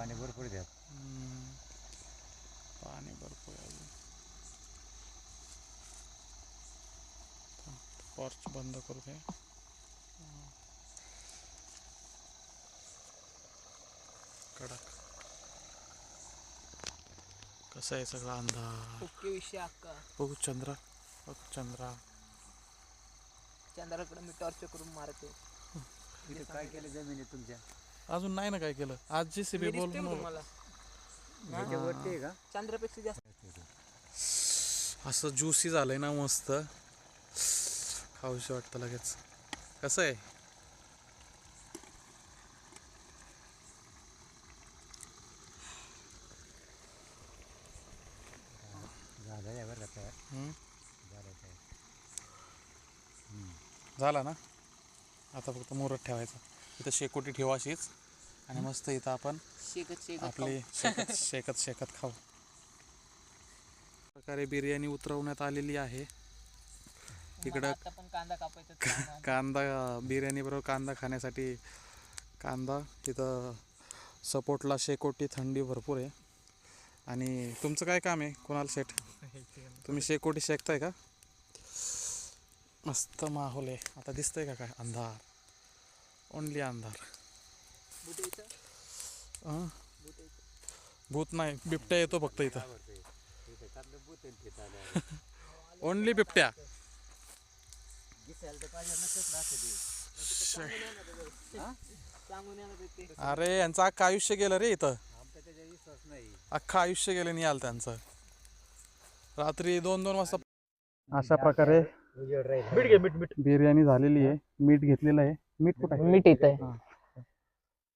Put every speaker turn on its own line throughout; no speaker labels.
पाणी भरपूर द्या.
पाणी भरपूर आहे. टॉर्च बंद करू दे. कडक कसं आहे सगळा अंधार.
ओके विषय अक्का.
बघू चंद्र, बघ चंद्रा.
चंद्राकडे मी टॉर्च करून मारतो.
तिथे काय केलं जमिनीत तुमच्या?
अजून नाही ना काय केलं. आज JCB
मी दिसतोय
बोलून
तुम्हाला
त्याच्यावरती आहे का?
चंद्रापेक्षा जास्त.
असं ज्यूसी झालंय ना मस्त. खाऊशी वाटतं लगेच. कसं आहे?
झालं बरं का?
झाला ना. आता फक्त मुरत ठेवायचा. इथं शेकोटी ठेवाशीच आणि मस्त इथं आपण
शेकत
आपली शेकत खाऊ. प्रकारे बिर्याणी उतरवण्यात आलेली आहे. इकडं
आता पण कांदा कापायचा.
कांदा बिर्याणी बरोबर कांदा खाण्यासाठी कांदा. तिथं सपोर्टला शेकोटी, थंडी भरपूर आहे. आणि तुमचं काय काम आहे कुणाल शेठ? तुम्ही शेकोटी शेकताय का? मस्त माहोल आहे. आता दिसतंय का काय? अंधार, ओनली अंधार. भूत नाही, बिबट्या येतो फक्त इथं. ओनली बिबट्या. अरे यांचं अख्खं आयुष्य गेलं रे इथं. अख्खं आयुष्य गेलं नाही आलं त्यांचं. रात्री 2-2 वाजता. अशा प्रकारे बिर्याणी झालेली आहे. मीठ घेतलेलं आहे. मीठ कुठं आहे?
मीठ येत आहे.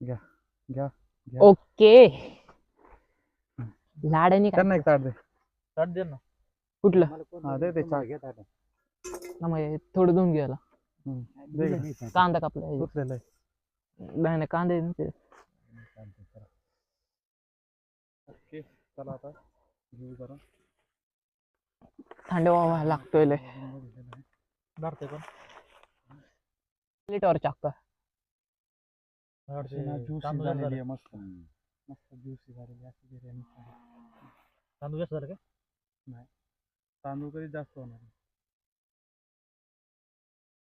घ्या घ्या.
ओके. लाडानी काय
त्यांना एक ताट दे.
ताट दे ना.
कुठलं?
हा दे ते चाट.
थोडं धुवून घ्यायला.
दे गं.
कांदा कापला
धुतलेलं आहे.
नाही कांदे ना ते.
ओके चला आता घेऊ जरा.
थंड व्हावा लागतोय लय.
धरते पण
टॉर्च अक्का.
ज्यूसी झालेली आहे. मस्त मस्त ज्यूसी झालेली अशी बिर्याणी.
तांदूळ जास्त झालं का?
नाही, तांदूळ कधी जास्त होणार नाही.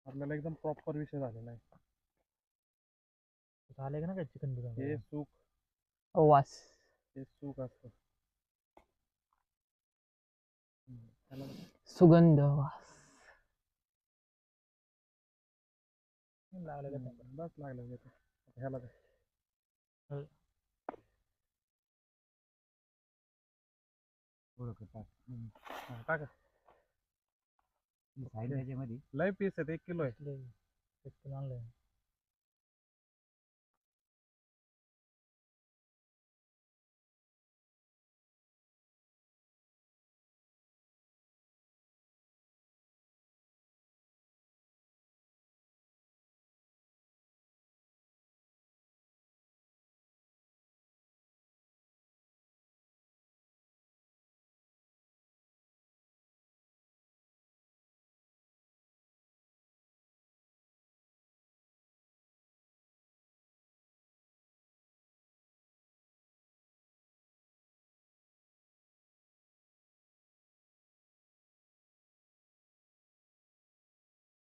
आपल्याला एकदम प्रॉपर विषय झालेला आहे.
झालं का ना काय चिकन बिर्याणी?
हे सूप,
वास.
हे सूप असतं.
सुगंध वास.
लागलं का?
बस लागलं का? ह्याला दे. टाका.
त्याच्यामध्ये
लय पीस आहेत. 1 किलो आहे.
आणलंय.